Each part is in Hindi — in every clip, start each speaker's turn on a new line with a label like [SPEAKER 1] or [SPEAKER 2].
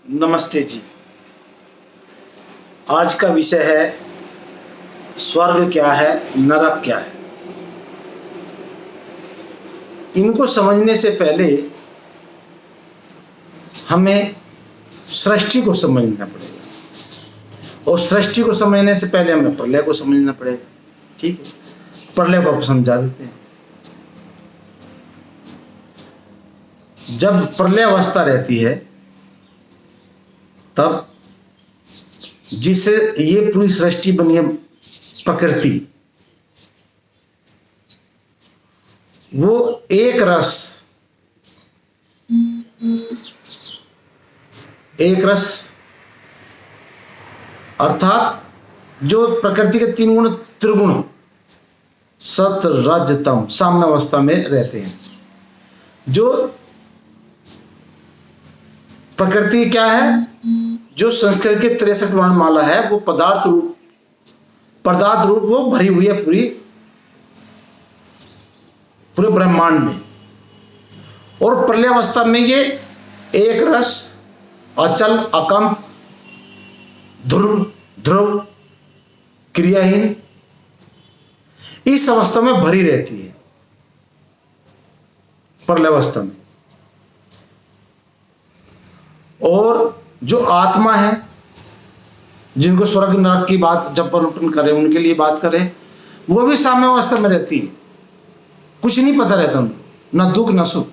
[SPEAKER 1] नमस्ते जी। आज का विषय है स्वर्ग क्या है, नरक क्या है। इनको समझने से पहले हमें सृष्टि को समझना पड़ेगा, और सृष्टि को समझने से पहले हमें प्रलय को समझना पड़ेगा। ठीक है, प्रलय को समझा देते हैं। जब प्रलय अवस्था रहती है तब जिससे ये पूरी सृष्टि बनी है, प्रकृति, वो एक रस अर्थात जो प्रकृति के तीन गुण त्रिगुण सत रज तम साम्य अवस्था में रहते हैं। जो प्रकृति क्या है, जो संस्कृत के 63 वर्णमाला है, वो पदार्थ रूप वो भरी हुई है पूरे ब्रह्मांड में। और प्रलय अवस्था में ये एक रस, अचल, अकंप, ध्रुव, क्रियाहीन, इस अवस्था में भरी रहती है प्रलय अवस्था में। और जो आत्मा है, जिनको स्वर्ग नरक की बात जब अपन करें, उनके लिए बात करें, वो भी साम्य अवस्था में रहती है। कुछ नहीं पता रहता उनको, न दुख न सुख।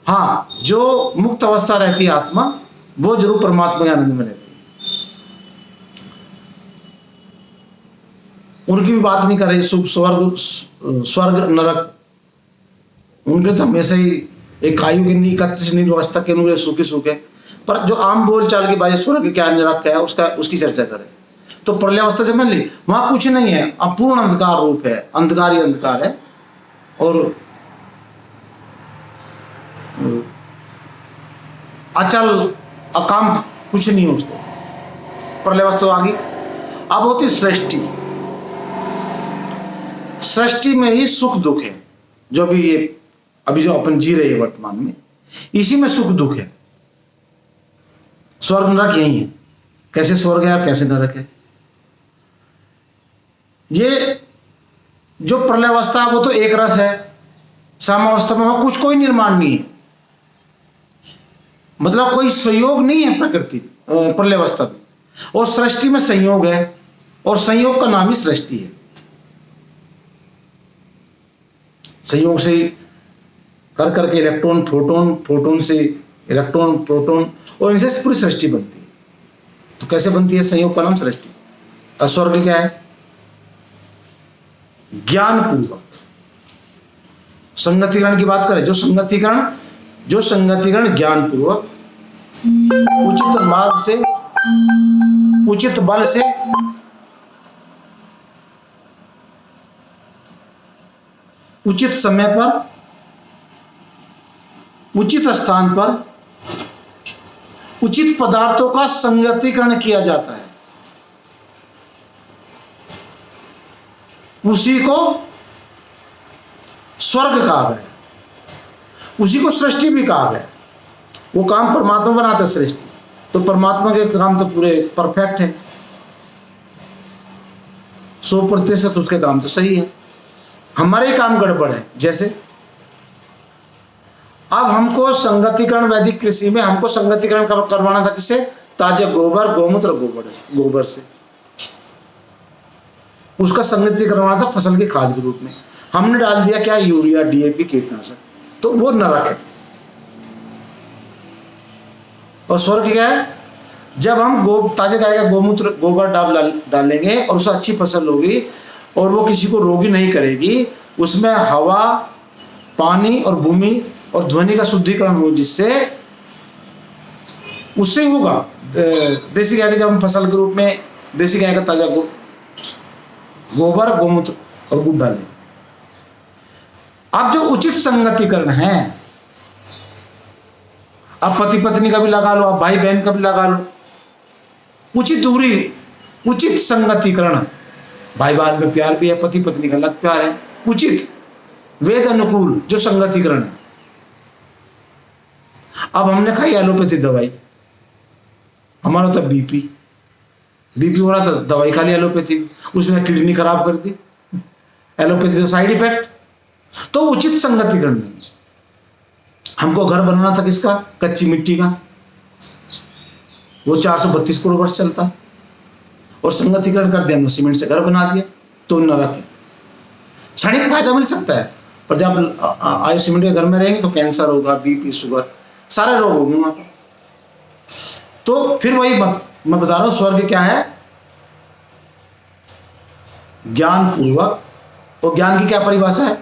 [SPEAKER 1] हाँ, जो मुक्त अवस्था रहती है आत्मा, वो जरूर परमात्मा के आनंद में रहती है। उनकी भी बात नहीं कर रही, स्वर्ग नरक, उनके तो हमेशा ही एक आयु की 31 अवस्था के उनके सुखी सुख है। पर जो आम बोलचाल की बात, स्वर्ग क्या नरक क्या है, उसकी चर्चा करें तो प्रलय अवस्था से मान ली वहां कुछ नहीं है, अपूर्ण अंधकार रूप है, अंधकार ही अंधकार है, और अचल अकंप कुछ नहीं है उसको। प्रलय अवस्था आ गई। अब होती सृष्टि में ही सुख दुख है। जो भी ये अभी जो अपन जी रहे हैं वर्तमान में, इसी में सुख दुख है। स्वर्ग नरक यही है। कैसे स्वर्ग है और कैसे नरक है, ये जो प्रलय अवस्था वो तो एक रस है। साम्यावस्था में वहां कोई निर्माण नहीं है, मतलब कोई संयोग नहीं है प्रकृति प्रलय अवस्था में। और सृष्टि में संयोग है, और संयोग का नाम ही सृष्टि है। संयोग से कर करके इलेक्ट्रॉन प्रोटॉन, प्रोटॉन से इलेक्ट्रॉन प्रोटॉन, और इनसे पूरी सृष्टि बनती है। तो कैसे बनती है? संयोग का नाम सृष्टि। अस्वर्ग क्या है? ज्ञान पूर्वक संगतिकरण की बात करें, जो संगतिकरण ज्ञान पूर्वक उचित मार्ग से, उचित बल से, उचित समय पर, उचित स्थान पर, उचित पदार्थों का संगतिकरण किया जाता है, उसी को स्वर्ग कहा गया, उसी को सृष्टि भी कहा गया। वो काम परमात्मा बनाता है सृष्टि, तो परमात्मा के काम तो पूरे परफेक्ट है, 100% उसके काम तो सही है। हमारे काम गड़बड़ है। जैसे अब हमको संगतिकरण, वैदिक कृषि में हमको संगतिकरण करवाना था किससे? ताजा गोबर, गोमूत्र, गोबर से उसका संगतिकरण करवाना था फसल के खाद के रूप में। हमने डाल दिया क्या? यूरिया, डीएपी, कीटनाशक, तो वो नरक है। और स्वर्ग क्या है? जब हम ताजे गाय का गोमूत्र, गोबर डालेंगे और उससे अच्छी फसल होगी, और वो किसी को रोगी नहीं करेगी, उसमें हवा, पानी और भूमि और ध्वनि का शुद्धिकरण हो, जिससे उससे होगा। देसी गाय के जब हम फसल के रूप में देसी गाय का ताजा गोबर, गोमूत्र और गुड़ डालें। अब जो उचित संगतिकरण है, अब पति पत्नी का भी लगा लो, अब भाई बहन का भी लगा लो, उचित दूरी, उचित संगतिकरण। भाई बहन में प्यार भी है, पति पत्नी का अलग प्यार है, उचित वेद अनुकूल जो संगतिकरण है। अब हमने खाई एलोपैथी दवाई, हमारा होता बीपी हो रहा था, दवाई खा ली एलोपैथी, उसने किडनी खराब कर दी, एलोपैथी तो साइड इफेक्ट। तो उचित संगतिकरण नहीं। हमको घर बनाना था किसका, कच्ची मिट्टी का, वो 432 करोड़ वर्ष चलता, और संगतिकरण कर दिया, सीमेंट से घर बना दिया, तो नरक है। क्षणिक फायदा मिल सकता है, पर जब आयु सीमेंट के घर में रहेंगे तो कैंसर होगा, बीपी, शुगर, सारे रोग होंगे वहां पर। तो फिर वही मैं बता रहा हूं, स्वर्ग क्या है, ज्ञान पूर्वक, और ज्ञान की क्या परिभाषा है,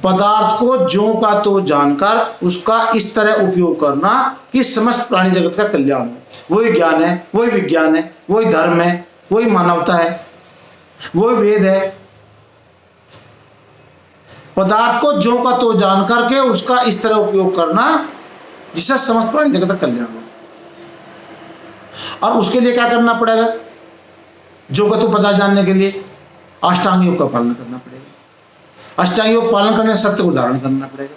[SPEAKER 1] पदार्थ को ज्यों का तो जानकर उसका इस तरह उपयोग करना कि समस्त प्राणी जगत का कल्याण हो। वही ज्ञान है, वही विज्ञान है, वही धर्म है, वही मानवता है, वही वेद है। पदार्थ को ज्यों का तो जान करके उसका इस तरह उपयोग करना जिससे समस्त प्राणी जगत का कल्याण हो। और उसके लिए क्या करना पड़ेगा, जो का तो पता जानने के लिए अष्टांग योग का पालन करना पड़ेगा। अष्टांग योग पालन करने सत्य को धारण करना पड़ेगा।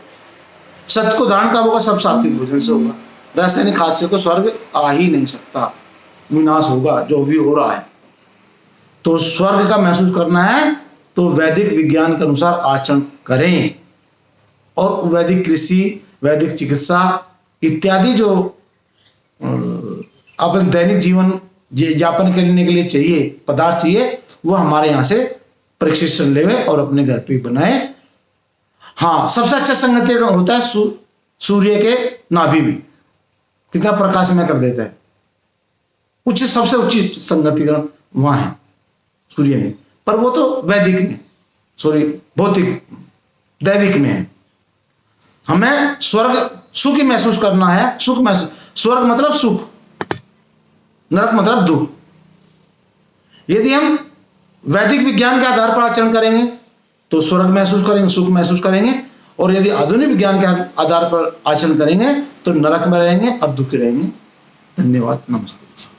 [SPEAKER 1] सत्य को धारण कब होगा, सब सात्विक भोजन से होगा। रासायनिक खाद से तो स्वर्ग आ ही नहीं सकता, विनाश होगा जो भी हो रहा है। तो स्वर्ग का महसूस करना है तो वैदिक विज्ञान के अनुसार आचरण करें, और वैदिक कृषि, वैदिक चिकित्सा इत्यादि जो अपने दैनिक जीवन यापन करने के लिए चाहिए, पदार्थ चाहिए, वो हमारे यहाँ से प्रशिक्षण लेवे और अपने घर पे बनाए। हाँ, सबसे अच्छा संगतिकरण होता है सूर्य के नाभि में, कितना प्रकाशमय कर देता है, उचित, सबसे उचित संगतिकरण वहां है सूर्य में, पर वो तो वैदिक में, सॉरी भौतिक दैविक में है। हमें स्वर्ग सुख महसूस करना है, सुख महसूस, स्वर्ग मतलब सुख, नरक मतलब दुख। यदि हम वैदिक विज्ञान के आधार पर आचरण करेंगे तो स्वर्ग महसूस करेंगे, सुख महसूस करेंगे, और यदि आधुनिक विज्ञान के आधार पर आचरण करेंगे तो नरक में रहेंगे और दुखी रहेंगे। धन्यवाद, नमस्ते।